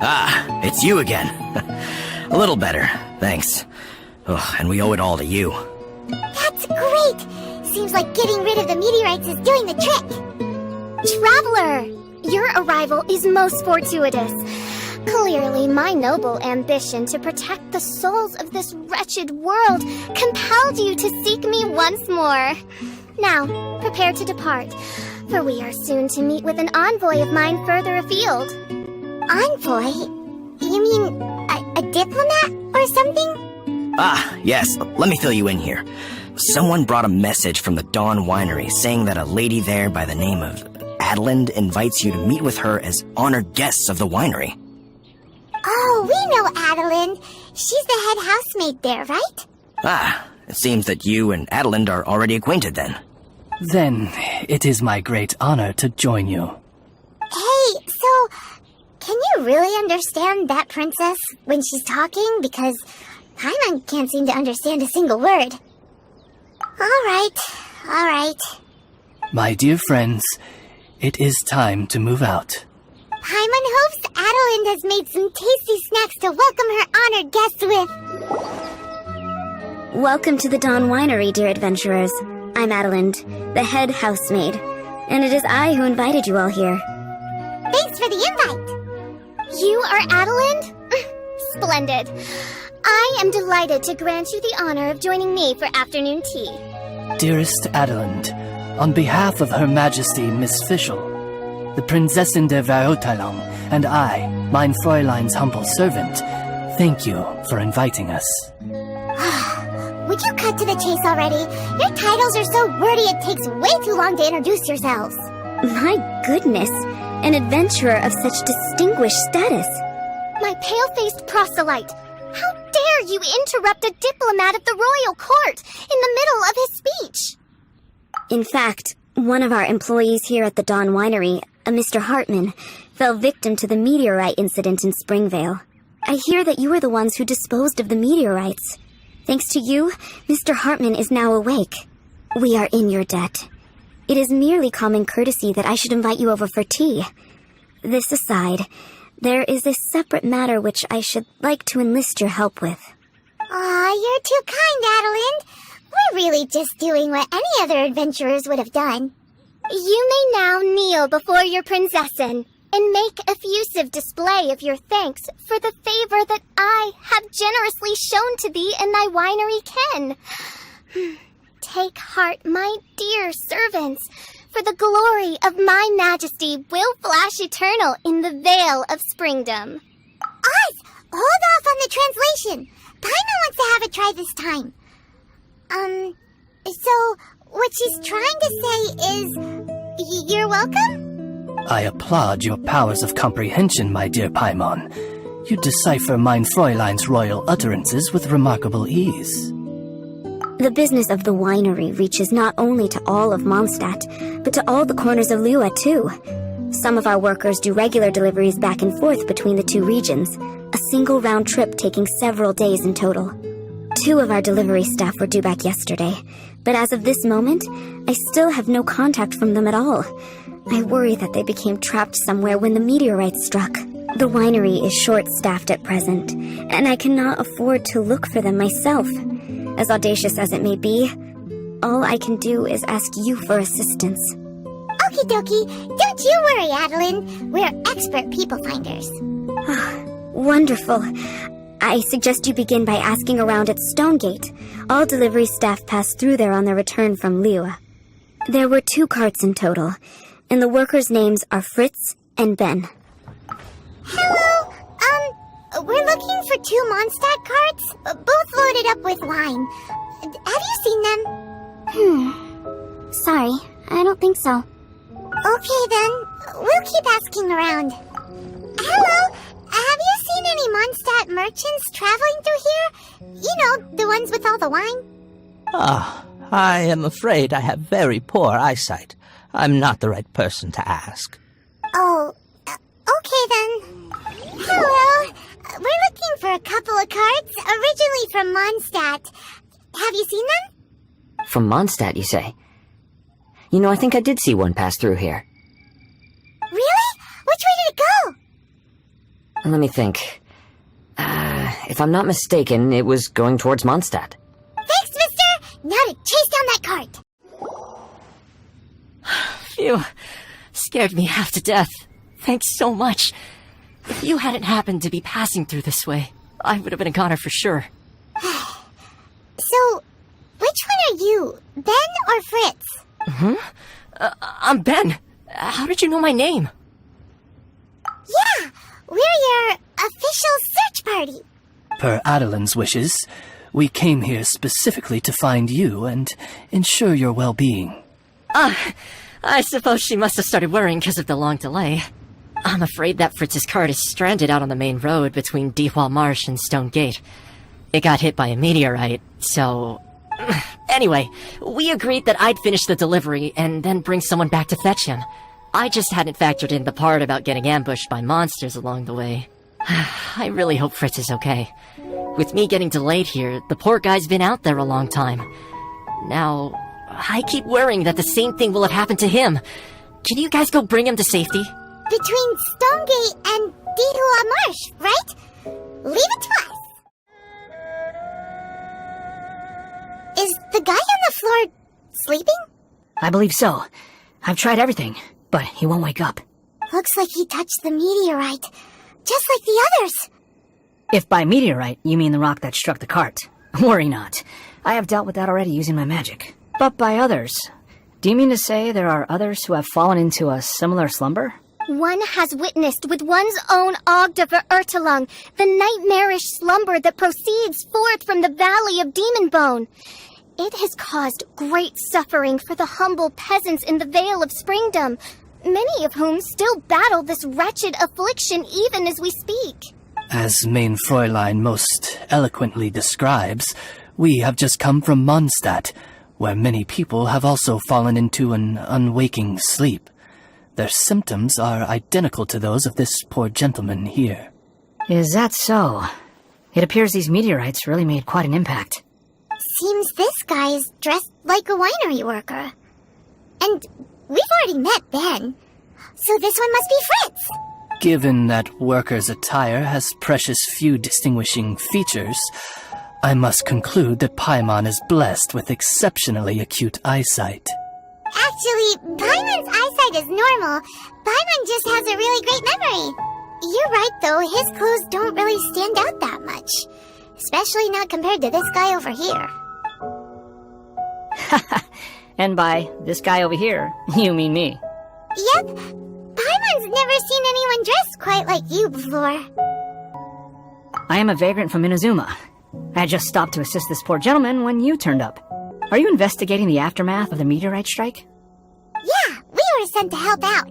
Ah, it's you again. A little better, thanks. Oh, and we owe it all to you. That's great! Seems like getting rid of the meteorites is doing the trick. Traveler! Your arrival is most fortuitous. Clearly, my noble ambition to protect the souls of this wretched world compelled you to seek me once more. Now, prepare to depart, for we are soon to meet with an envoy of mine further afield. Envoy? You mean a diplomat or something? Ah, yes, let me fill you in here. Someone brought a message from the Dawn Winery saying that a lady there by the name of Adeline invites you to meet with her as honored guests of the winery. Oh, we know Adeline. She's the head housemaid there, right? Ah, it seems that you and Adeline are already acquainted then. Then, it is my great honor to join you. Hey, so, can you really understand that princess when she's talking? Because Paimon can't seem to understand a single word. Alright. My dear friends, it is time to move out. Paimon hopes Adeline has made some tasty snacks to welcome her honored guests with. Welcome to the Dawn Winery, dear adventurers. I'm Adeline, the head housemaid, and it is I who invited you all here. Thanks for the invite. You are Adeline? Splendid. I am delighted to grant you the honor of joining me for afternoon tea. Dearest Adeline, on behalf of Her Majesty Miss Fischl, the Prinzessin der Verurteilung, and I, mein Fräulein's humble servant, thank you for inviting us. Would you cut to the chase already? Your titles are so wordy it takes way too long to introduce yourselves. My goodness, an adventurer of such distinguished status. My pale-faced proselyte, how dare you interrupt a diplomat of the royal court in the middle of his speech? In fact, one of our employees here at the Dawn Winery, a Mr. Hartman, fell victim to the meteorite incident in Springvale. I hear that you were the ones who disposed of the meteorites. Thanks to you, Mr. Hartman is now awake. We are in your debt. It is merely common courtesy that I should invite you over for tea. This aside, there is a separate matter which I should like to enlist your help with. Aw, you're too kind, Adeline. We're really just doing what any other adventurers would have done. You may now kneel before your princessin and make effusive display of your thanks for the favor that I have generously shown to thee in thy winery ken. Take heart, my dear servants, for the glory of my majesty will flash eternal in the vale of springdom. Oz, hold off on the translation. Paimon wants to have a try this time. So what she's trying to say is, you're welcome? I applaud your powers of comprehension, my dear Paimon. You decipher mein Fräulein's royal utterances with remarkable ease. The business of the winery reaches not only to all of Mondstadt, but to all the corners of Lua, too. Some of our workers do regular deliveries back and forth between the two regions, a single round trip taking several days in total. 2 of our delivery staff were due back yesterday, but as of this moment, I still have no contact from them at all. I worry that they became trapped somewhere when the meteorites struck. The winery is short-staffed at present, and I cannot afford to look for them myself. As audacious as it may be, all I can do is ask you for assistance. Okie dokie, don't you worry, Adeline. We're expert people finders. Wonderful. I suggest you begin by asking around at Stonegate. All delivery staff pass through there on their return from Lua. There were 2 carts in total, and the workers' names are Fritz and Ben. Hello, we're looking for 2 Mondstadt carts, both loaded up with wine. Have you seen them? Sorry, I don't think so. Okay then, we'll keep asking around. Hello, have you seen any Mondstadt merchants traveling through here? You know, the ones with all the wine? I am afraid I have very poor eyesight. I'm not the right person to ask. Oh, okay then. Hello, we're looking for a couple of carts, originally from Mondstadt. Have you seen them? From Mondstadt, you say? You know, I think I did see one pass through here. Really? Which way did it go? Let me think. If I'm not mistaken, it was going towards Mondstadt. Thanks, mister! Now to chase down that cart! Phew. Scared me half to death. Thanks so much. If you hadn't happened to be passing through this way, I would have been a goner for sure. So, which one are you? Ben or Fritz? I'm Ben. How did you know my name? Yeah, we're your official search party. Per Adeline's wishes, we came here specifically to find you and ensure your well-being. I suppose she must have started worrying because of the long delay. I'm afraid that Fritz's cart is stranded out on the main road between Dewall Marsh and Stone Gate. It got hit by a meteorite, so... Anyway, we agreed that I'd finish the delivery and then bring someone back to fetch him. I just hadn't factored in the part about getting ambushed by monsters along the way. I really hope Fritz is okay. With me getting delayed here, the poor guy's been out there a long time. Now, I keep worrying that the same thing will have happened to him. Can you guys go bring him to safety? Between Stonegate and Dewall Marsh, right? Leave it to us. Is the guy on the floor sleeping? I believe so. I've tried everything, but he won't wake up. Looks like he touched the meteorite, just like the others. If by meteorite you mean the rock that struck the cart, worry not. I have dealt with that already using my magic. But by others, do you mean to say there are others who have fallen into a similar slumber? One has witnessed with one's own Ogdover Ertelung the nightmarish slumber that proceeds forth from the valley of Demonbone. It has caused great suffering for the humble peasants in the Vale of Springdom, many of whom still battle this wretched affliction even as we speak. As Main Fräulein most eloquently describes, we have just come from Mondstadt, where many people have also fallen into an unwaking sleep. Their symptoms are identical to those of this poor gentleman here. Is that so? It appears these meteorites really made quite an impact. Seems this guy is dressed like a winery worker. And we've already met Ben, so this one must be Fritz. Given that worker's attire has precious few distinguishing features, I must conclude that Paimon is blessed with exceptionally acute eyesight. Actually, Paimon's eyesight is normal. Paimon just has a really great memory. You're right, though. His clothes don't really stand out that much. Especially not compared to this guy over here. And by this guy over here, you mean me. Yep. Paimon's never seen anyone dressed quite like you before. I am a vagrant from Inazuma. I had just stopped to assist this poor gentleman when you turned up. Are you investigating the aftermath of the meteorite strike? Yeah, we were sent to help out.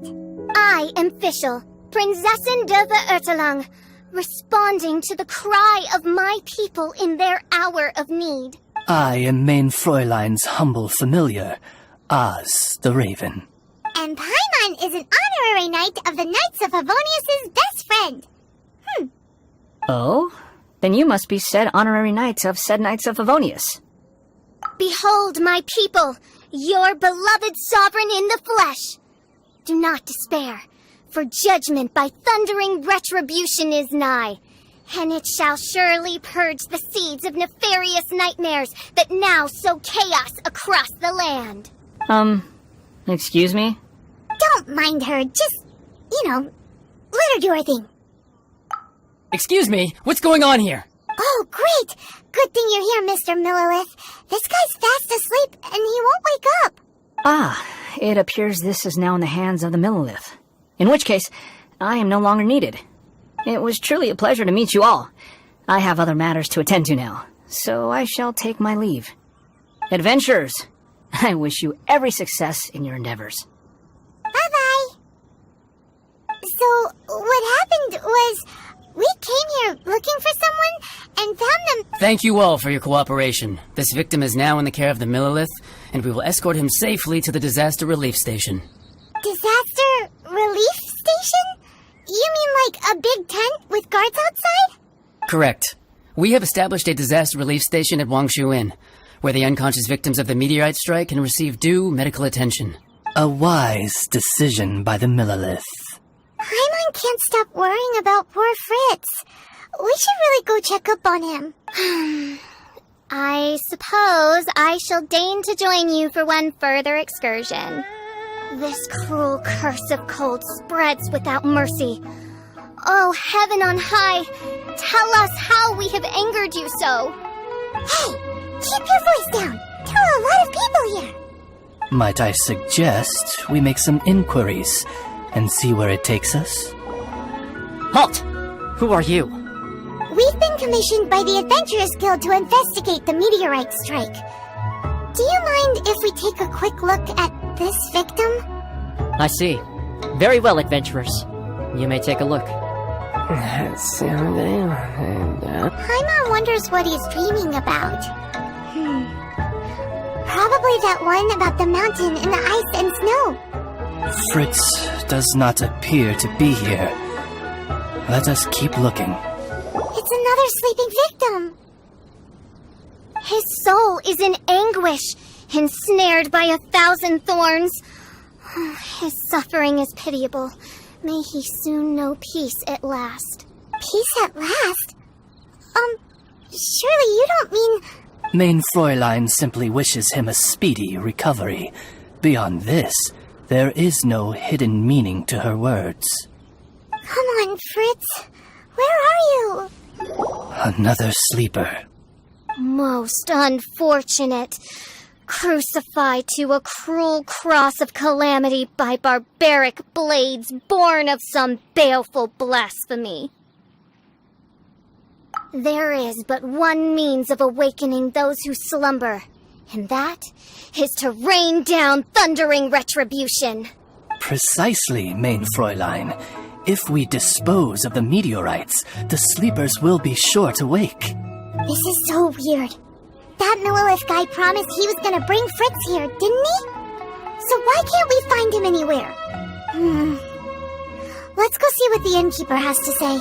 I am Fischl, Prinzessin der Ertelung, responding to the cry of my people in their hour of need. I am Main Fräulein's humble familiar, Oz the Raven. And Paimon is an honorary knight of the Knights of Favonius' best friend. Oh? Then you must be said honorary knights of said Knights of Favonius. Behold my people, your beloved sovereign in the flesh. Do not despair, for judgment by thundering retribution is nigh, and it shall surely purge the seeds of nefarious nightmares that now sow chaos across the land. Excuse me? Don't mind her, just, let her do her thing. Excuse me, what's going on here? Oh, great! Good thing you're here, Mr. Millilith. This guy's fast asleep, and he won't wake up. Ah, it appears this is now in the hands of the Millilith. In which case, I am no longer needed. It was truly a pleasure to meet you all. I have other matters to attend to now, so I shall take my leave. Adventurers, I wish you every success in your endeavors. Bye-bye. So, what happened was, we came here looking for someone and found them. Thank you all for your cooperation. This victim is now in the care of the Millilith, and we will escort him safely to the disaster relief station. Disaster relief station? You mean like a big tent with guards outside? Correct. We have established a disaster relief station at Wangshu Inn, where the unconscious victims of the meteorite strike can receive due medical attention. A wise decision by the Millilith. Paimon can't stop worrying about poor Fritz. We should really go check up on him. I suppose I shall deign to join you for one further excursion. This cruel curse of cold spreads without mercy. Oh, heaven on high, tell us how we have angered you so. Hey, keep your voice down. There are a lot of people here. Might I suggest we make some inquiries and see where it takes us? Halt! Who are you? We've been commissioned by the Adventurers Guild to investigate the meteorite strike. Do you mind if we take a quick look at this victim? I see. Very well, adventurers. You may take a look. Paimon wonders what he's dreaming about. Probably that one about the mountain and the ice and snow. Fritz does not appear to be here. Let us keep looking. It's another sleeping victim. His soul is in anguish, ensnared by 1,000 thorns. His suffering is pitiable. May he soon know peace at last. Peace at last? Surely you don't mean... Main Fräulein simply wishes him a speedy recovery. Beyond this, there is no hidden meaning to her words. Come on, Fritz. Where are you? Another sleeper. Most unfortunate. Crucified to a cruel cross of calamity by barbaric blades born of some baleful blasphemy. There is but one means of awakening those who slumber, and that is to rain down thundering retribution. Precisely, Main Fräulein. If we dispose of the meteorites, the sleepers will be sure to wake. This is so weird. That Millilith guy promised he was gonna bring Fritz here, didn't he? So why can't we find him anywhere? Let's go see what the innkeeper has to say.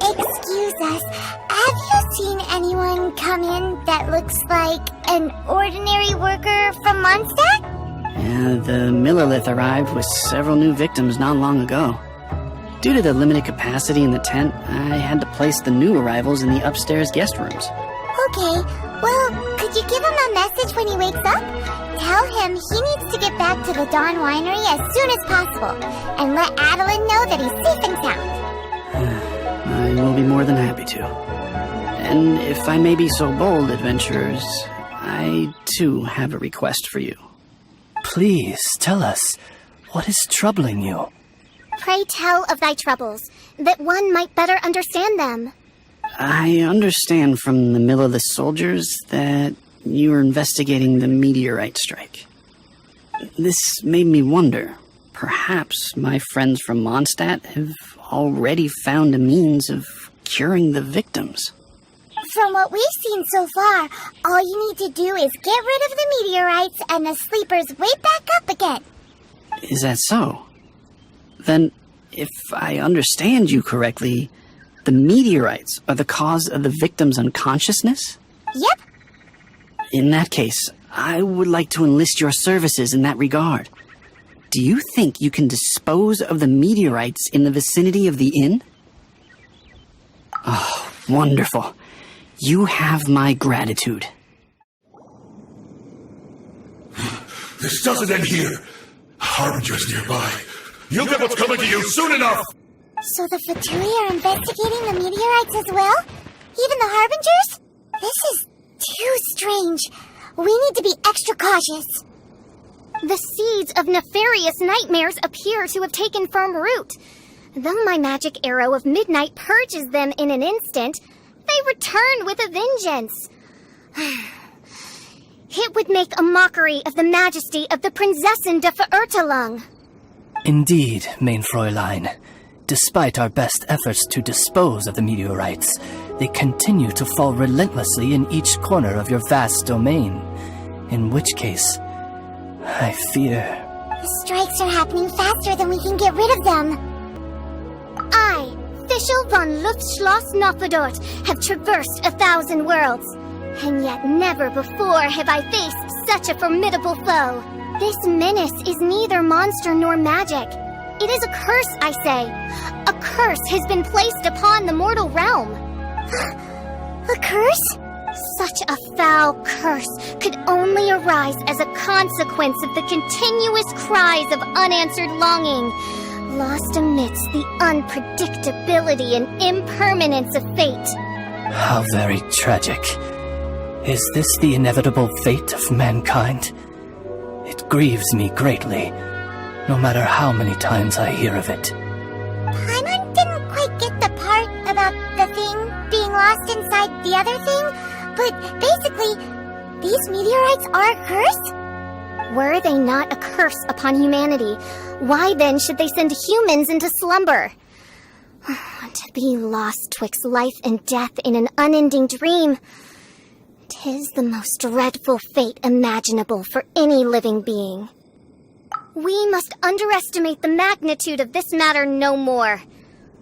Excuse us, have you seen anyone come in that looks like an ordinary worker from Mondstadt? The Millilith arrived with several new victims not long ago. Due to the limited capacity in the tent, I had to place the new arrivals in the upstairs guest rooms. Okay, well, could you give him a message when he wakes up? Tell him he needs to get back to the Dawn Winery as soon as possible, and let Adeline know that he's safe and sound. I will be more than happy to. And if I may be so bold, adventurers, I too have a request for you. Please, tell us, what is troubling you? Pray tell of thy troubles, that one might better understand them. I understand from the Millilith soldiers that you are investigating the meteorite strike. This made me wonder, perhaps my friends from Mondstadt have already found a means of curing the victims. From what we've seen so far, all you need to do is get rid of the meteorites and the sleepers wake back up again. Is that so? Then, if I understand you correctly, the meteorites are the cause of the victim's unconsciousness? Yep. In that case, I would like to enlist your services in that regard. Do you think you can dispose of the meteorites in the vicinity of the inn? Oh, wonderful. You have my gratitude. This doesn't end here. Harbinger's nearby. You'll get what's coming to you soon enough! So the Fatui are investigating the meteorites as well? Even the Harbingers? This is too strange. We need to be extra cautious. The seeds of nefarious nightmares appear to have taken firm root. Though my magic arrow of midnight purges them in an instant, they return with a vengeance. It would make a mockery of the majesty of the Prinzessin de Verurtelung. Indeed, Main Fräulein. Despite our best efforts to dispose of the meteorites, they continue to fall relentlessly in each corner of your vast domain. In which case, I fear... The strikes are happening faster than we can get rid of them. I, Fischl von Luftschloss Nofedort, have traversed 1,000 worlds, and yet never before have I faced such a formidable foe. This menace is neither monster nor magic. It is a curse, I say. A curse has been placed upon the mortal realm. A curse? Such a foul curse could only arise as a consequence of the continuous cries of unanswered longing, lost amidst the unpredictability and impermanence of fate. How very tragic. Is this the inevitable fate of mankind? It grieves me greatly, no matter how many times I hear of it. Paimon didn't quite get the part about the thing being lost inside the other thing, but basically, these meteorites are a curse? Were they not a curse upon humanity, why then should they send humans into slumber? To be lost twixt life and death in an unending dream, 'tis the most dreadful fate imaginable for any living being. We must underestimate the magnitude of this matter no more.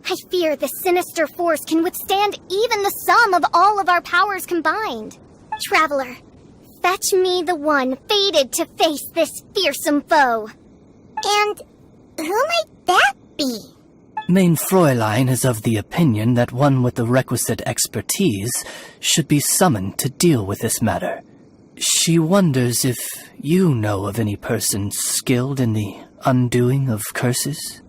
I fear this sinister force can withstand even the sum of all of our powers combined. Traveler, fetch me the one fated to face this fearsome foe. And who might that be? Main Fräulein is of the opinion that one with the requisite expertise should be summoned to deal with this matter. She wonders if you know of any person skilled in the undoing of curses?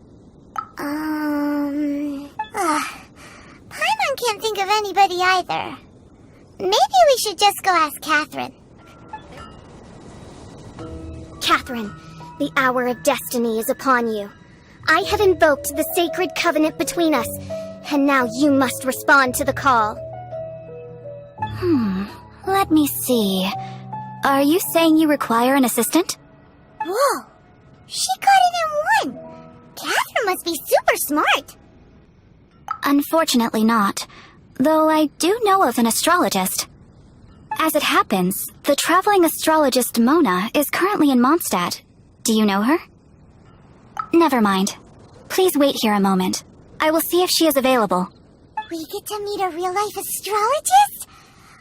Paimon can't think of anybody either. Maybe we should just go ask Catherine. Catherine, the hour of destiny is upon you. I have invoked the sacred covenant between us, and now you must respond to the call. Let me see. Are you saying you require an assistant? Whoa! She got it in one! Catherine must be super smart! Unfortunately not, though I do know of an astrologist. As it happens, the traveling astrologist Mona is currently in Mondstadt. Do you know her? Never mind. Please wait here a moment. I will see if she is available. We get to meet a real-life astrologist?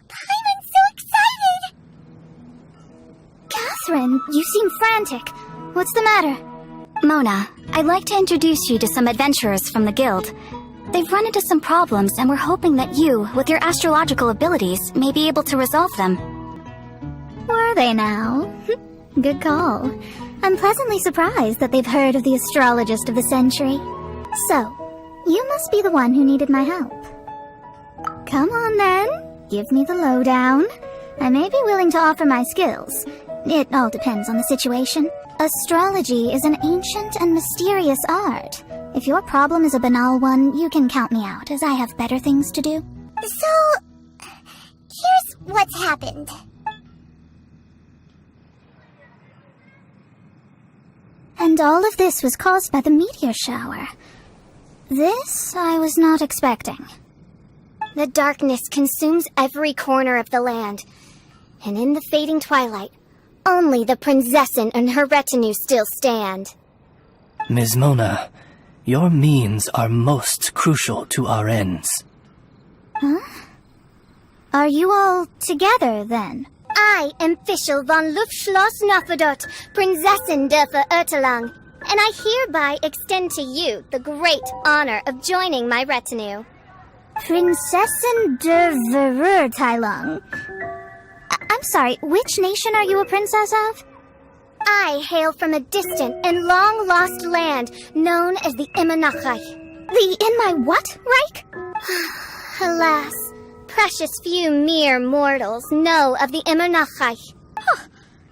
Paimon's so excited! Catherine, you seem frantic. What's the matter? Mona, I'd like to introduce you to some adventurers from the guild. They've run into some problems and we're hoping that you, with your astrological abilities, may be able to resolve them. Were they now? Good call. I'm pleasantly surprised that they've heard of the astrologist of the century. So, you must be the one who needed my help. Come on then, give me the lowdown. I may be willing to offer my skills. It all depends on the situation. Astrology is an ancient and mysterious art. If your problem is a banal one, you can count me out, as I have better things to do. So, here's what's happened. And all of this was caused by the meteor shower. This I was not expecting. The darkness consumes every corner of the land, and in the fading twilight, only the Prinzessin and her retinue still stand. Ms. Mona, your means are most crucial to our ends. Huh? Are you all together, then? I am Fischl von Luftschloss Nafadot, Prinzessin der Verurteilung, and I hereby extend to you the great honor of joining my retinue. Prinzessin der Verurteilung? I'm sorry, which nation are you a princess of? I hail from a distant and long-lost land known as the Immernachtreich. The in my what, Reich? Alas, precious few mere mortals know of the Immernachtreich.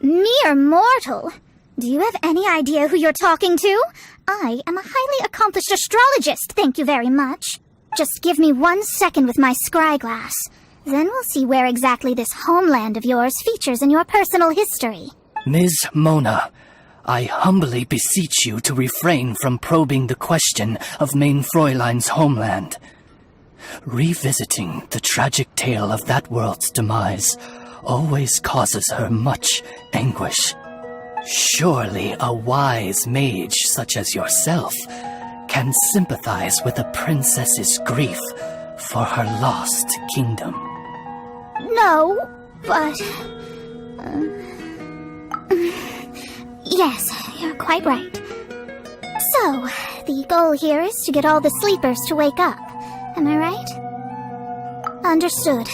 Mere mortal? Do you have any idea who you're talking to? I am a highly accomplished astrologist, thank you very much. Just give me 1 second with my scryglass. Then we'll see where exactly this homeland of yours features in your personal history. Ms. Mona, I humbly beseech you to refrain from probing the question of Main Fräulein's homeland. Revisiting the tragic tale of that world's demise always causes her much anguish. Surely a wise mage such as yourself can sympathize with a princess's grief for her lost kingdom. No, but... yes, you're quite right. So, The goal here is to get all the sleepers to wake up. Am I right? Understood.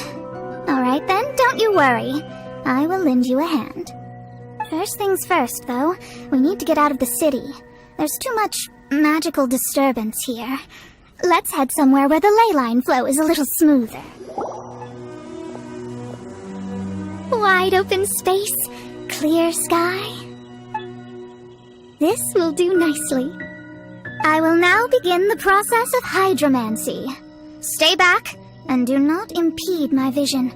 Alright then, don't you worry. I will lend you a hand. First things first, though, we need to get out of the city. There's too much magical disturbance here. Let's head somewhere where the ley line flow is a little smoother. Wide open space, clear sky. This will do nicely. I will now begin the process of hydromancy. Stay back, and do not impede my vision.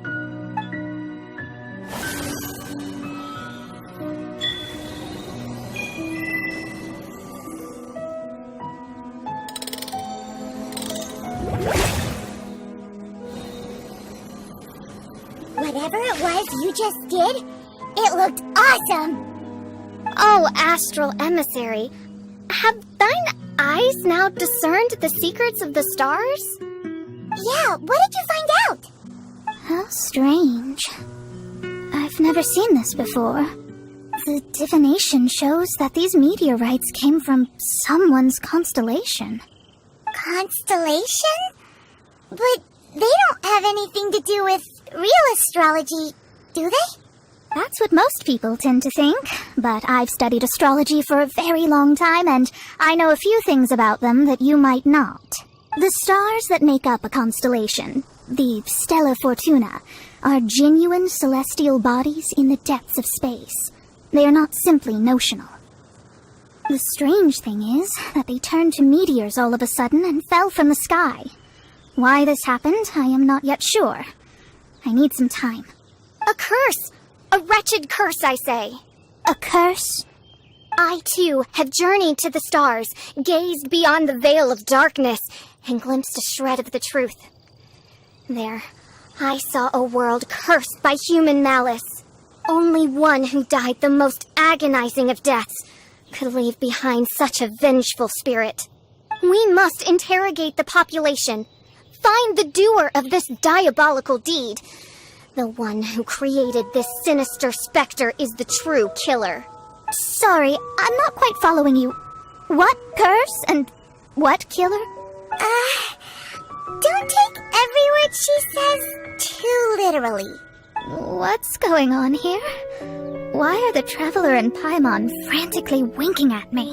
Whatever it was you just did, it looked awesome! Oh, astral emissary, have thine eyes now discerned the secrets of the stars? Yeah, what did you find out? How strange. I've never seen this before. The divination shows that these meteorites came from someone's constellation. Constellation? But they don't have anything to do with real astrology, do they? That's what most people tend to think, but I've studied astrology for a very long time, and I know a few things about them that you might not. The stars that make up a constellation, the Stella Fortuna, are genuine celestial bodies in the depths of space. They are not simply notional. The strange thing is that they turned to meteors all of a sudden and fell from the sky. Why this happened, I am not yet sure. I need some time. A curse! A wretched curse, I say. A curse? I, too, have journeyed to the stars, gazed beyond the veil of darkness, and glimpsed a shred of the truth. There, I saw a world cursed by human malice. Only one who died the most agonizing of deaths could leave behind such a vengeful spirit. We must interrogate the population, find the doer of this diabolical deed. The one who created this sinister specter is the true killer. Sorry, I'm not quite following you. What curse and what killer? Don't take every word she says too literally. What's going on here? Why are the Traveler and Paimon frantically winking at me?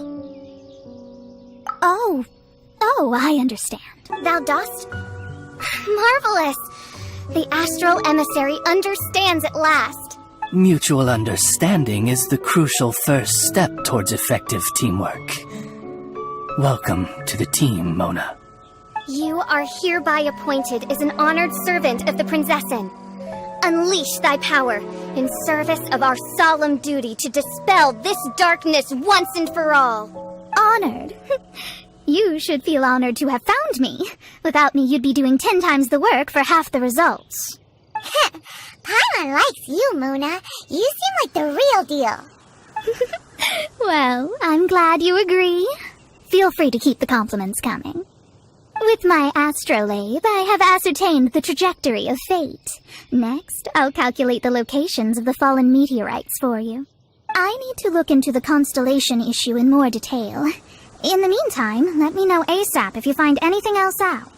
Oh, I understand. Thou dost? Marvelous! The astral emissary understands at last. Mutual understanding is the crucial first step towards effective teamwork. Welcome to the team, Mona. You are hereby appointed as an honored servant of the Prinzessin. Unleash thy power in service of our solemn duty to dispel this darkness once and for all. Honored? You should feel honored to have found me. Without me, you'd be doing 10 times the work for half the results. Paimon likes you, Mona. You seem like the real deal. Well, I'm glad you agree. Feel free to keep the compliments coming. With my astrolabe, I have ascertained the trajectory of fate. Next, I'll calculate the locations of the fallen meteorites for you. I need to look into the constellation issue in more detail. In the meantime, let me know ASAP if you find anything else out.